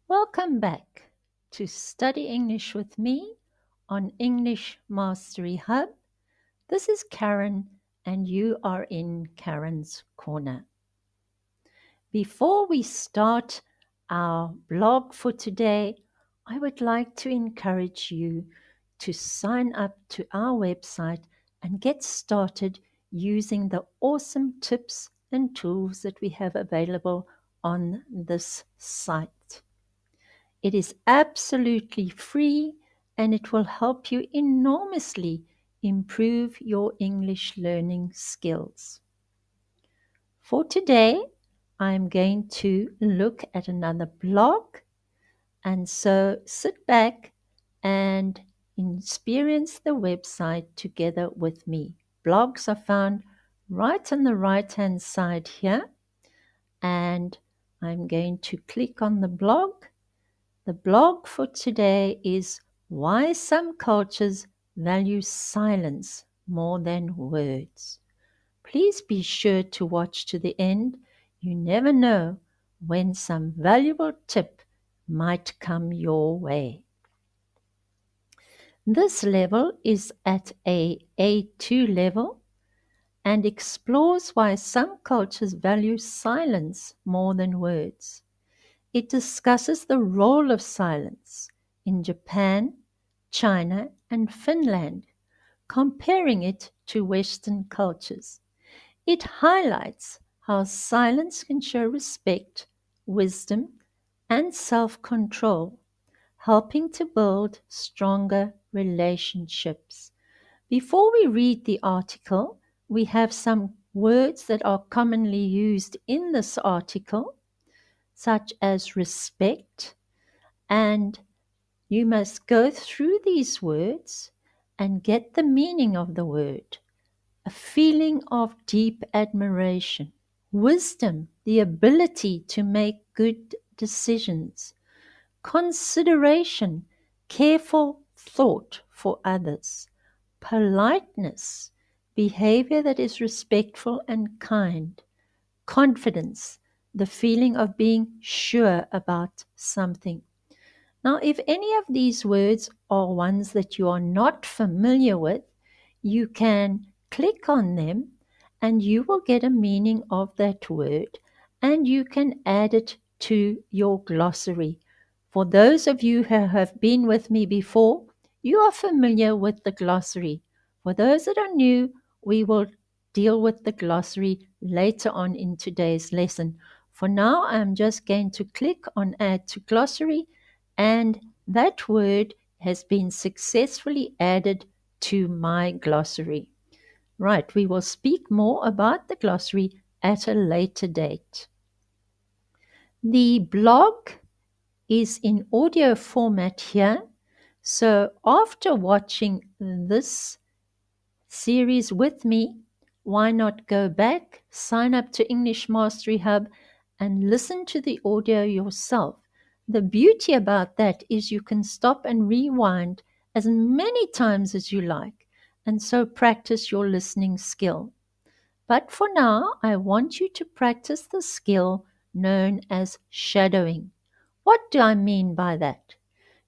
Welcome back to Study English with me on English Mastery Hub. This is Karen, and you are in Karen's Corner. Before we start our blog for today, I would like to encourage you to sign up to our website and get started using the awesome tips and tools that we have available on this site. It is absolutely free and it will help you enormously improve your English learning skills. For today, I'm going to look at another blog, and so sit back and experience the website together with me. Blogs are found right on the right-hand side here, and I'm going to click on the blog. The blog for today is Why Some Cultures Value Silence More Than Words. Please be sure to watch to the end. You never know when some valuable tip might come your way. This level is at a A2 level and explores why some cultures value silence more than words. It discusses the role of silence in Japan, China, and Finland, comparing it to Western cultures. It highlights how silence can show respect, wisdom, and self control, helping to build stronger relationships. Before we read the article, we have some words that are commonly used in this article, such as respect, and you must go through these words and get the meaning of the word. A feeling of deep admiration, wisdom, the ability to make good decisions, consideration, careful thought for others, politeness, behavior that is respectful and kind, confidence, the feeling of being sure about something. Now, if any of these words are ones that you are not familiar with, you can click on them and you will get a meaning of that word and you can add it to your glossary. For those of you who have been with me before, you are familiar with the glossary. For those that are new, we will deal with the glossary later on in today's lesson. For now, I'm just going to click on Add to Glossary, and that word has been successfully added to my glossary. Right, we will speak more about the glossary at a later date. The blog is in audio format here, so after watching this series with me, why not go back, sign up to English Mastery Hub, and listen to the audio yourself. The beauty about that is you can stop and rewind as many times as you like, and so practice your listening skill. But for now, I want you to practice the skill known as shadowing. What do I mean by that?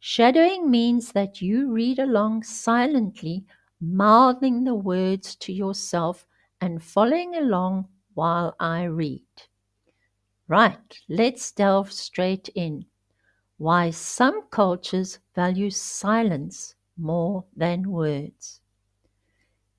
Shadowing means that you read along silently, mouthing the words to yourself and following along while I read. Right, let's delve straight in. Why some cultures value silence more than words.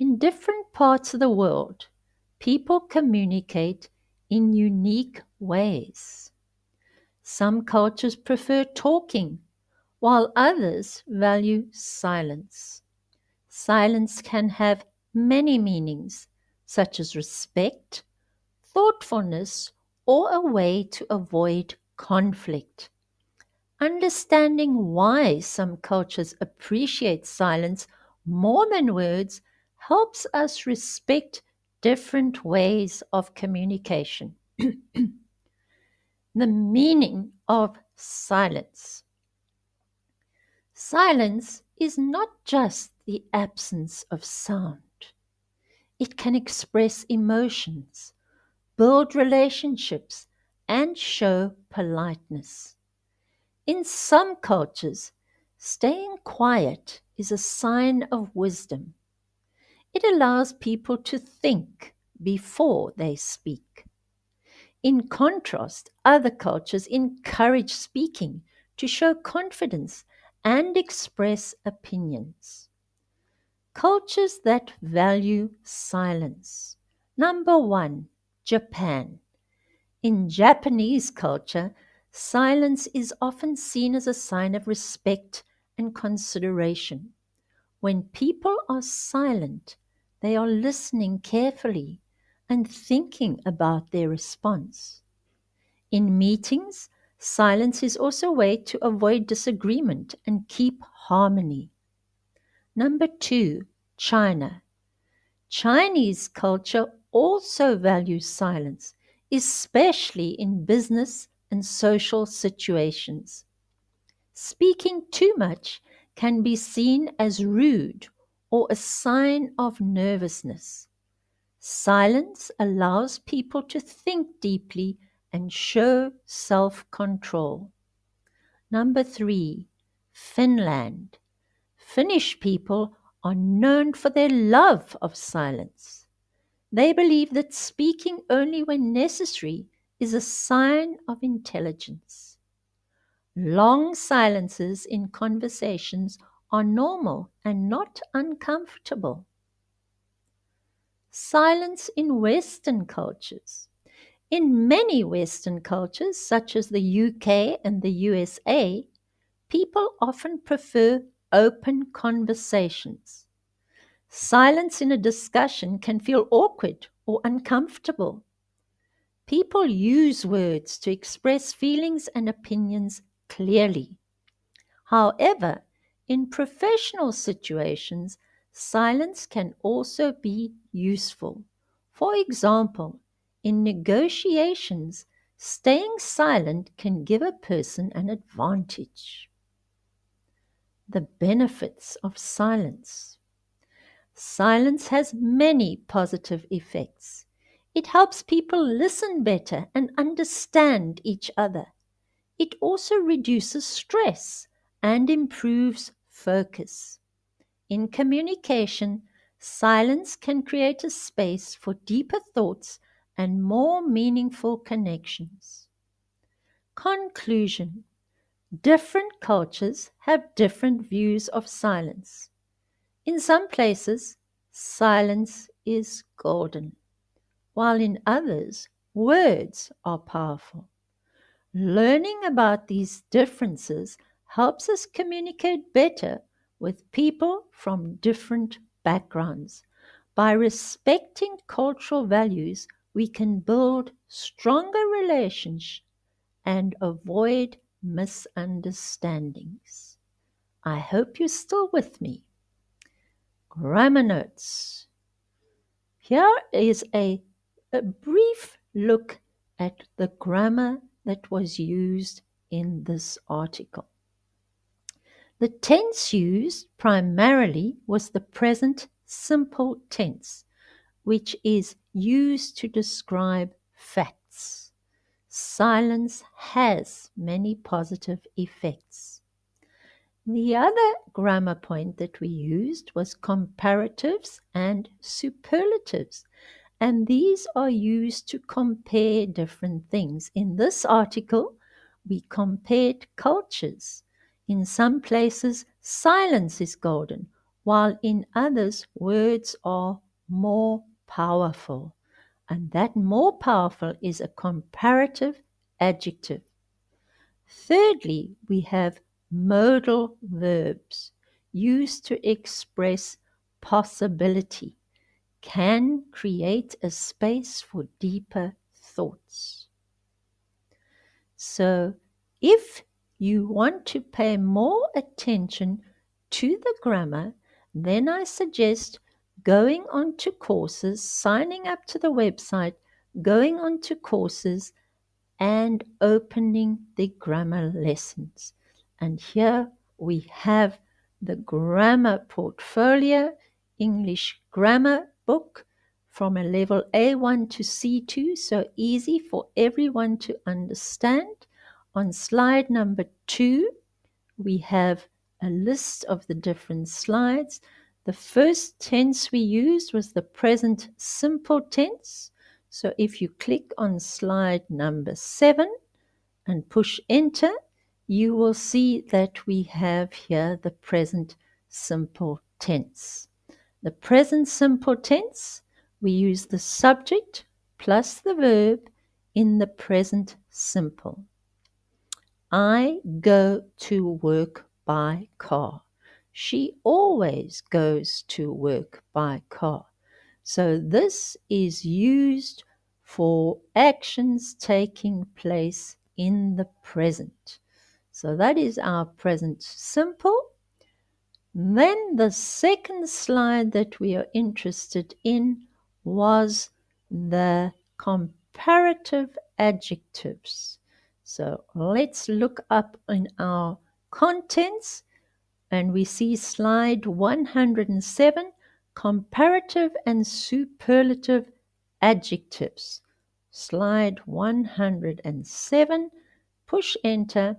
In different parts of the world, people communicate in unique ways. Some cultures prefer talking, while others value silence. Silence can have many meanings, such as respect, thoughtfulness, or a way to avoid conflict. Understanding why some cultures appreciate silence more than words helps us respect different ways of communication. The meaning of silence. Silence is not just the absence of sound. It can express emotions, build relationships, and show politeness. In some cultures, staying quiet is a sign of wisdom. It allows people to think before they speak. In contrast, other cultures encourage speaking to show confidence and express opinions. Cultures that value silence. Number 1, Japan. In Japanese culture, silence is often seen as a sign of respect and consideration. When people are silent, they are listening carefully and thinking about their response. In meetings, silence is also a way to avoid disagreement and keep harmony. Number 2, China. Chinese culture also values silence, especially in business and social situations. Speaking too much can be seen as rude or a sign of nervousness. Silence allows people to think deeply and show self-control. Number 3, Finland. Finnish people are known for their love of silence. They believe that speaking only when necessary is a sign of intelligence. Long silences in conversations are normal and not uncomfortable. Silence in Western cultures. In many Western cultures, such as the UK and the USA, people often prefer open conversations. Silence in a discussion can feel awkward or uncomfortable. People use words to express feelings and opinions clearly. However, in professional situations, silence can also be useful. For example, in negotiations, staying silent can give a person an advantage. The benefits of silence. Silence has many positive effects. It helps people listen better and understand each other. It also reduces stress and improves focus. In communication, silence can create a space for deeper thoughts and more meaningful connections. Conclusion. Different cultures have different views of silence. In some places, silence is golden, while in others, words are powerful. Learning about these differences helps us communicate better with people from different backgrounds. By respecting cultural values, we can build stronger relations and avoid misunderstandings. I hope you're still with me. Grammar notes. Here is a brief look at the grammar that was used in this article. The tense used primarily was the present simple tense, which is used to describe facts. Silence has many positive effects. The other grammar point that we used was comparatives and superlatives, and these are used to compare different things. In this article, we compared cultures. In some places, silence is golden, while in others, words are more powerful. And that more powerful is a comparative adjective. Thirdly, we have modal verbs used to express possibility, can create a space for deeper thoughts. So, if you want to pay more attention to the grammar, then I suggest going on to courses, signing up to the website, going on to courses, and opening the grammar lessons. And here we have the grammar portfolio, English grammar book from a level A1 to C2, so easy for everyone to understand, On slide number 2, we have a list of the different slides. The first tense we used was the present simple tense. So if you click on slide number 7 and push enter, you will see that we have here the present simple tense. The present simple tense, we use the subject plus the verb in the present simple. I go to work by car. She always goes to work by car. So this is used for actions taking place in the present. So that is our present simple. Then the second slide that we are interested in was the comparative adjectives. So let's look up in our contents and we see slide 107, comparative and superlative adjectives. Slide 107, push enter,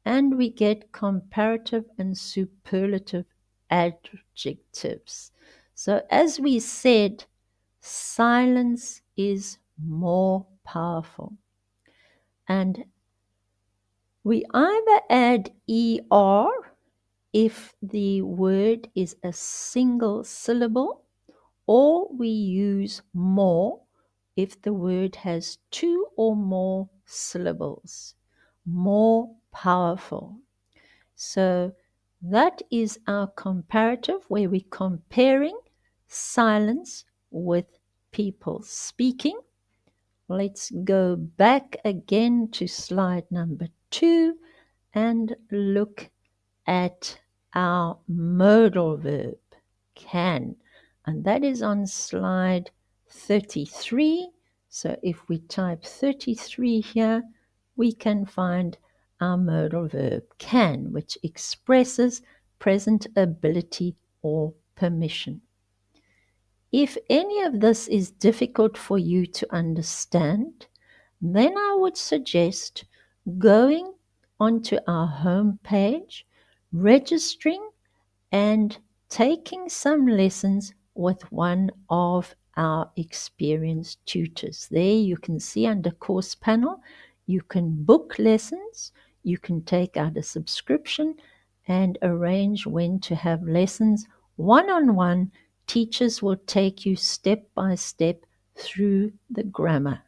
and we get comparative and superlative adjectives. So as we said, silence is more powerful. And we either add ER if the word is a single syllable, or we use more if the word has 2 or more syllables. More powerful. So that is our comparative where we're comparing silence with people speaking. Let's go back again to slide number 2 and look at our modal verb, can. And that is on slide 33. So if we type 33 here, we can find our modal verb, can, which expresses present ability or permission. If any of this is difficult for you to understand, then I would suggest going onto our home page, registering and taking some lessons with one of our experienced tutors. There you can see under course panel, you can book lessons, you can take out a subscription and arrange when to have lessons one-on-one. Teachers will take you step by step through the grammar.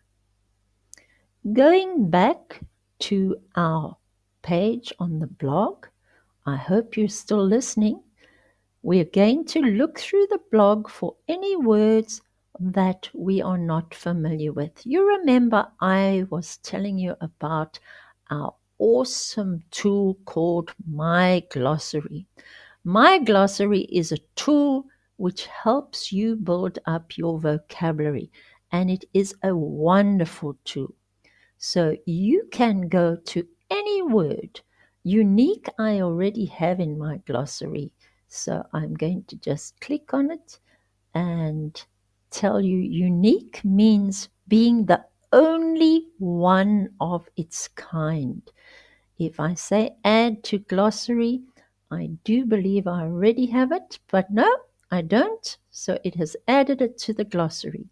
Going back to our page on the blog, I hope you're still listening. We're going to look through the blog for any words that we are not familiar with. You remember I was telling you about our awesome tool called My Glossary. My Glossary is a tool which helps you build up your vocabulary, and it is a wonderful tool. So you can go to any word. Unique I already have in my glossary. So I'm going to just click on it and tell you unique means being the only one of its kind. If I say add to glossary, I do believe I already have it, but no, I don't. So it has added it to the glossary.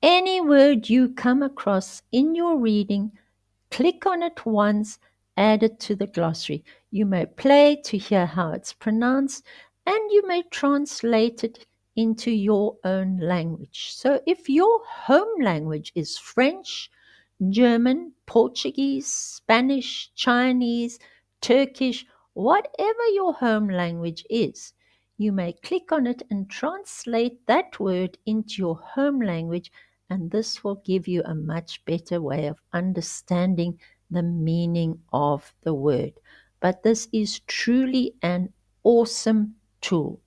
Any word you come across in your reading, click on it once, add it to the glossary. You may play to hear how it's pronounced, and you may translate it into your own language. So if your home language is French, German, Portuguese, Spanish, Chinese, Turkish, whatever your home language is, you may click on it and translate that word into your home language, and this will give you a much better way of understanding the meaning of the word. But this is truly an awesome tool.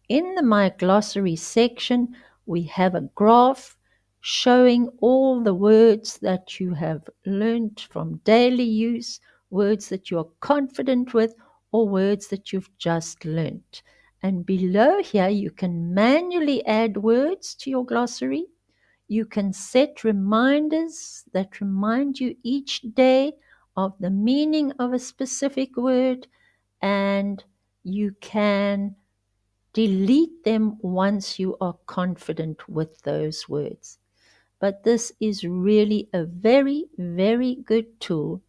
In the My Glossary section, we have a graph showing all the words that you have learned from daily use, words that you are confident with, or words that you've just learned. And below here, you can manually add words to your glossary. You can set reminders that remind you each day of the meaning of a specific word, and you can delete them once you are confident with those words. But this is really a very, very good tool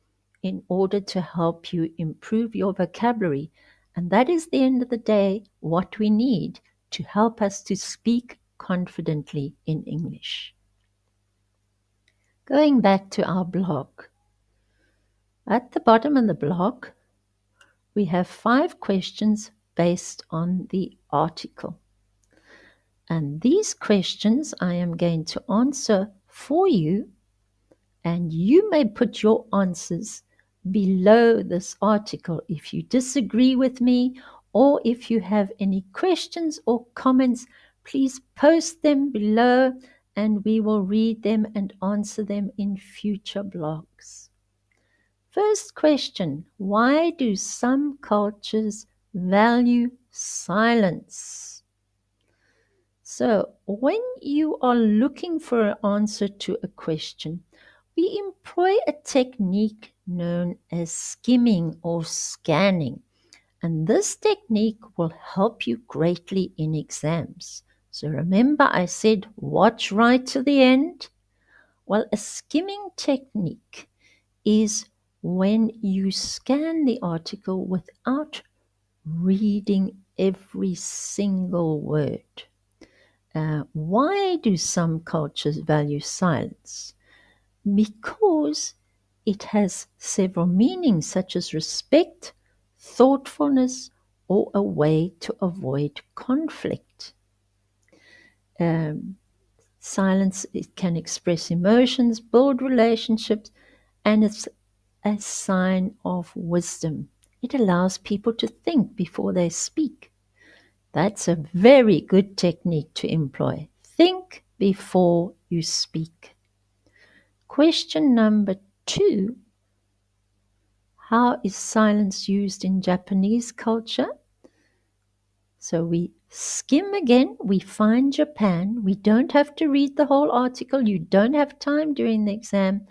in order to help you improve your vocabulary. And that is, the end of the day, what we need to help us to speak confidently in English. Going back to our blog, at the bottom of the blog, we have 5 questions based on the article. And these questions I am going to answer for you, and you may put your answers below this article if you disagree with me, or if you have any questions or comments, please post them below and we will read them and answer them in future blogs. First question: why do some cultures value silence? So, when you are looking for an answer to a question, we employ a technique known as skimming or scanning, and this technique will help you greatly in exams. So, remember, I said watch right to the end. Well, a skimming technique is when you scan the article without reading every single word. Why do some cultures value silence? Because it has several meanings, such as respect, thoughtfulness, or a way to avoid conflict. Silence, it can express emotions, build relationships, and it's a sign of wisdom. It allows people to think before they speak. That's a very good technique to employ. Think before you speak. Question number 2. How is silence used in Japanese culture? So we skim again, we find Japan. We don't have to read the whole article. You don't have time during the exam.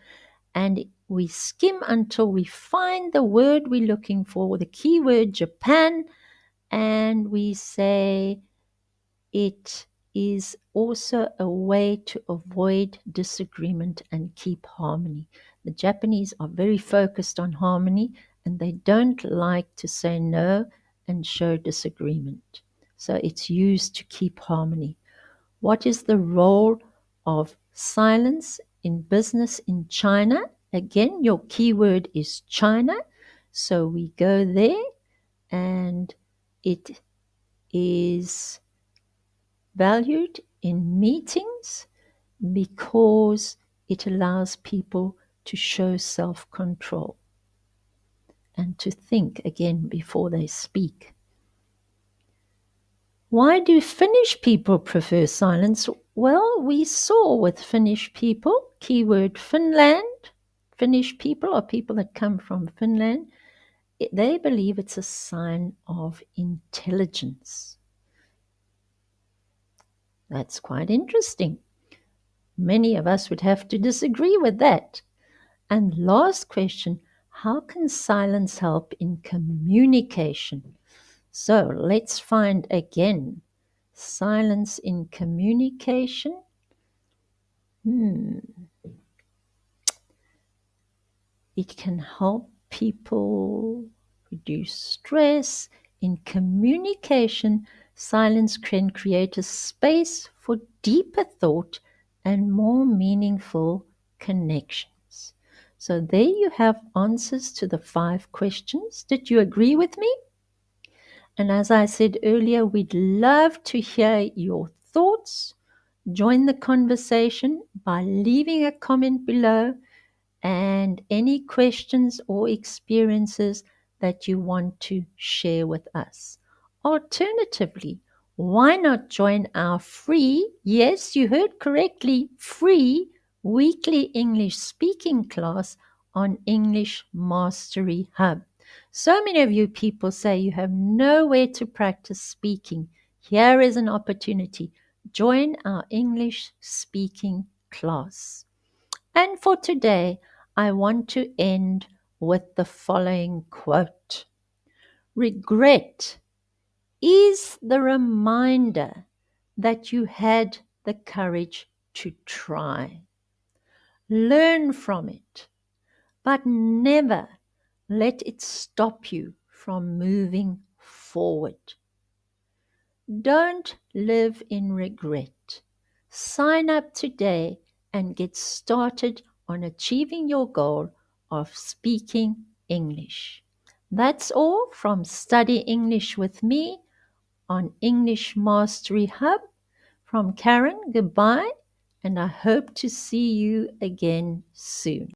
And we skim until we find the word we're looking for, the keyword Japan, and we say, it is also a way to avoid disagreement and keep harmony. The Japanese are very focused on harmony, and they don't like to say no and show disagreement. So it's used to keep harmony. What is the role of silence in business in China? Again, your keyword is China. So we go there, and it is valued in meetings because it allows people to show self-control and to think again before they speak. Why do Finnish people prefer silence? Well, we saw with Finnish people, keyword Finland. Finnish people are people that come from Finland. They believe it's a sign of intelligence. That's quite interesting. Many of us would have to disagree with that. And last question, how can silence help in communication? So let's find again silence in communication. It can help people reduce stress. In communication, silence can create a space for deeper thought and more meaningful connections. So there you have answers to the 5 questions. Did you agree with me? And as I said earlier, we'd love to hear your thoughts. Join the conversation by leaving a comment below, and any questions or experiences that you want to share with us. Alternatively, why not join our free, yes, you heard correctly, free weekly English speaking class on English Mastery Hub. So many of you people say you have nowhere to practice speaking. Here is an opportunity. Join our English speaking class. And for today, I want to end with the following quote: "Regret is the reminder that you had the courage to try. Learn from it, but never let it stop you from moving forward. Don't live in regret. Sign up today and get started on achieving your goal of speaking English." That's all from Study English with me on English Mastery Hub. From Karen, goodbye, and I hope to see you again soon.